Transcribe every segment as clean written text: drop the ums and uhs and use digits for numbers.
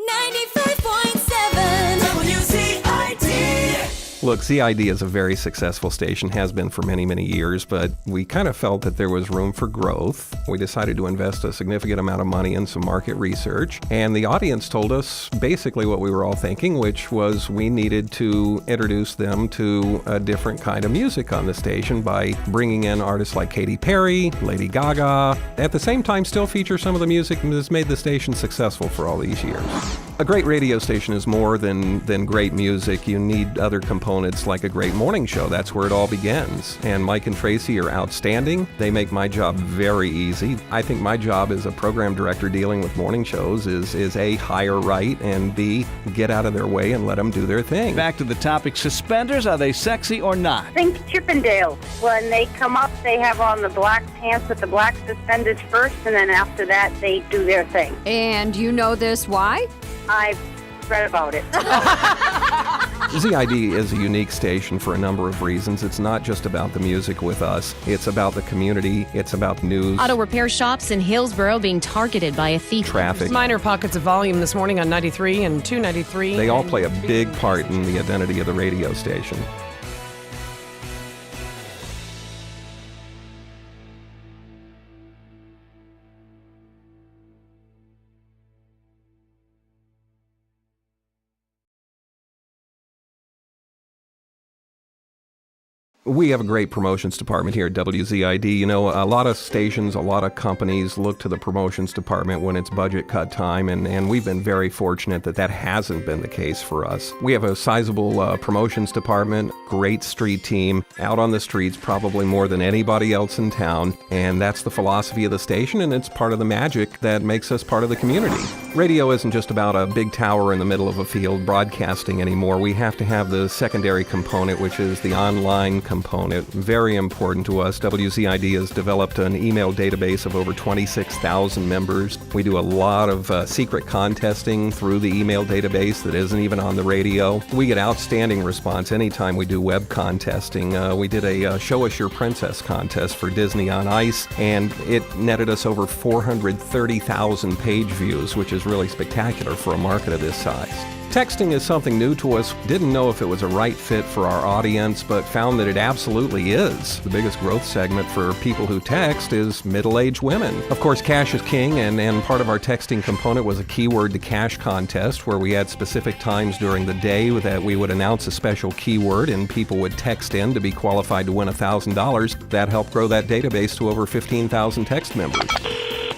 95.7 WZID. Look, ZID is a very successful station, has been for many, many years, but we kind of felt that there was room for growth. We decided to invest a significant amount of money in some market research, and the audience told us basically what we were all thinking, which was we needed to introduce them to a different kind of music on the station by bringing in artists like Katy Perry, Lady Gaga, at the same time still feature some of the music that has made the station successful for all these years. A great radio station is more than great music. You need other components like a great morning show. That's where it all begins. And Mike and Tracy are outstanding. They make my job very easy. I think my job as a program director dealing with morning shows is A, hire right, and B, get out of their way and let them do their thing. Back to the topic, suspenders, are they sexy or not? Think Chippendales. When they come up, they have on the black pants with the black suspenders first, and then after that, they do their thing. And you know this, why? I've read about it. ZID is a unique station for a number of reasons. It's not just about the music with us. It's about the community. It's about news. Auto repair shops in Hillsboro being targeted by a thief. Traffic. Minor pockets of volume this morning on 93 and 293. They all play a big part in the identity of the radio station. We have a great promotions department here at WZID. You know, a lot of stations, a lot of companies look to the promotions department when it's budget cut time, and we've been very fortunate that hasn't been the case for us. We have a sizable promotions department, great street team, out on the streets probably more than anybody else in town, and that's the philosophy of the station, and it's part of the magic that makes us part of the community. Radio isn't just about a big tower in the middle of a field broadcasting anymore. We have to have the secondary component, which is the online component. Very important to us. WZID has developed an email database of over 26,000 members. We do a lot of secret contesting through the email database that isn't even on the radio. We get outstanding response anytime we do web contesting. We did a Show Us Your Princess contest for Disney on Ice, and it netted us over 430,000 page views, which is really spectacular for a market of this size. Texting is something new to us. Didn't know if it was a right fit for our audience, but found that it absolutely is. The biggest growth segment for people who text is middle-aged women. Of course, cash is king, and part of our texting component was a keyword to cash contest where we had specific times during the day that we would announce a special keyword and people would text in to be qualified to win $1,000. That helped grow that database to over 15,000 text members.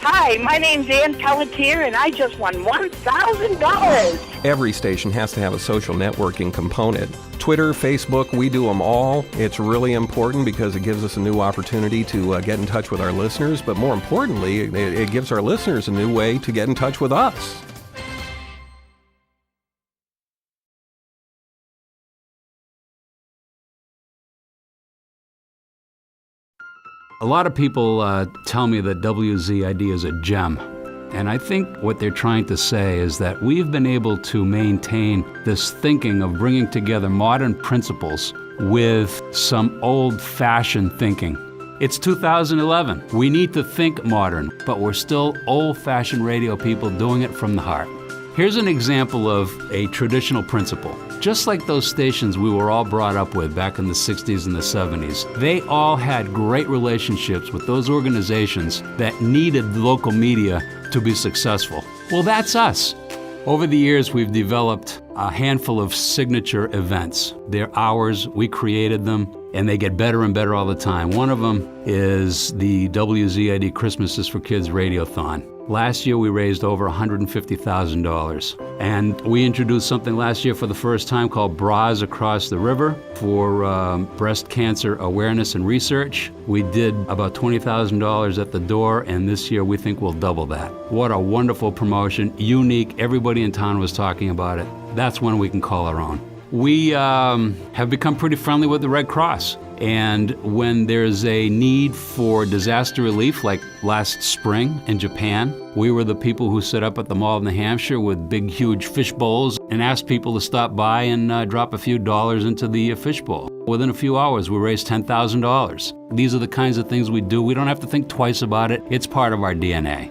Hi, my name's Ann Pelletier, and I just won $1,000. Every station has to have a social networking component. Twitter, Facebook, we do them all. It's really important because it gives us a new opportunity to get in touch with our listeners, but more importantly, it gives our listeners a new way to get in touch with us. A lot of people tell me that WZID is a gem. And I think what they're trying to say is that we've been able to maintain this thinking of bringing together modern principles with some old-fashioned thinking. It's 2011. We need to think modern, but we're still old-fashioned radio people doing it from the heart. Here's an example of a traditional principle. Just like those stations we were all brought up with back in the 60s and the 70s, they all had great relationships with those organizations that needed local media to be successful. Well, that's us. Over the years, we've developed a handful of signature events. They're ours, we created them, and they get better and better all the time. One of them is the WZID Christmas is for Kids Radiothon. Last year, we raised over $150,000. And we introduced something last year for the first time called Bras Across the River for breast cancer awareness and research. We did about $20,000 at the door, and this year we think we'll double that. What a wonderful promotion, unique. Everybody in town was talking about it. That's one we can call our own. We have become pretty friendly with the Red Cross. And when there's a need for disaster relief, like last spring in Japan, we were the people who set up at the Mall of New Hampshire with big, huge fish bowls and asked people to stop by and drop a few dollars into the fish bowl. Within a few hours, we raised $10,000. These are the kinds of things we do. We don't have to think twice about it. It's part of our DNA.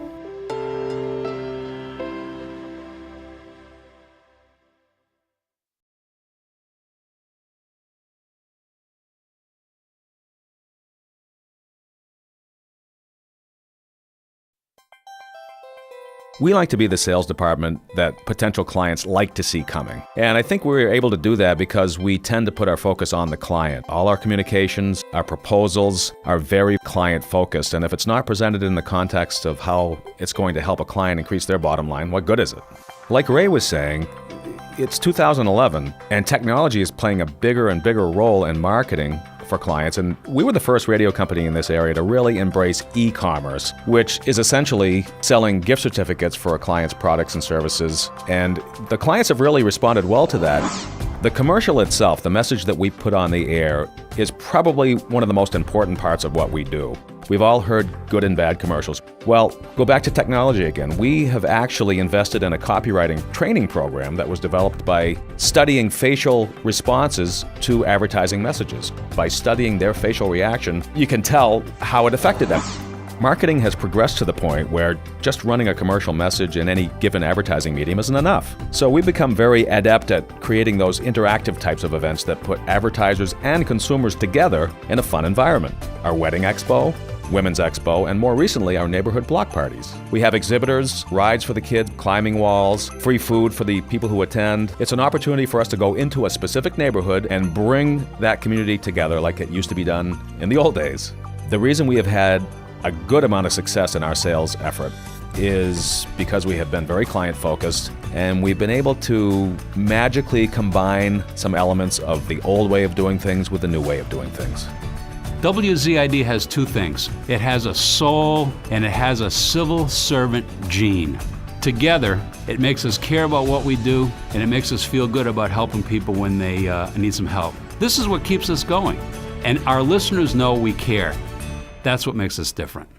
We like to be the sales department that potential clients like to see coming. And I think we're able to do that because we tend to put our focus on the client. All our communications, our proposals are very client-focused. And if it's not presented in the context of how it's going to help a client increase their bottom line, what good is it? Like Ray was saying, it's 2011, and technology is playing a bigger and bigger role in marketing for clients, and we were the first radio company in this area to really embrace e-commerce, which is essentially selling gift certificates for a client's products and services, and the clients have really responded well to that. The commercial itself, the message that we put on the air, is probably one of the most important parts of what we do. We've all heard good and bad commercials. Well, go back to technology again. We have actually invested in a copywriting training program that was developed by studying facial responses to advertising messages. By studying their facial reaction, you can tell how it affected them. Marketing has progressed to the point where just running a commercial message in any given advertising medium isn't enough. So we've become very adept at creating those interactive types of events that put advertisers and consumers together in a fun environment. Our wedding expo, Women's Expo, and more recently, our neighborhood block parties. We have exhibitors, rides for the kids, climbing walls, free food for the people who attend. It's an opportunity for us to go into a specific neighborhood and bring that community together like it used to be done in the old days. The reason we have had a good amount of success in our sales effort is because we have been very client-focused, and we've been able to magically combine some elements of the old way of doing things with the new way of doing things. WZID has two things. It has a soul and it has a civil servant gene. Together, it makes us care about what we do, and it makes us feel good about helping people when they need some help. This is what keeps us going. And our listeners know we care. That's what makes us different.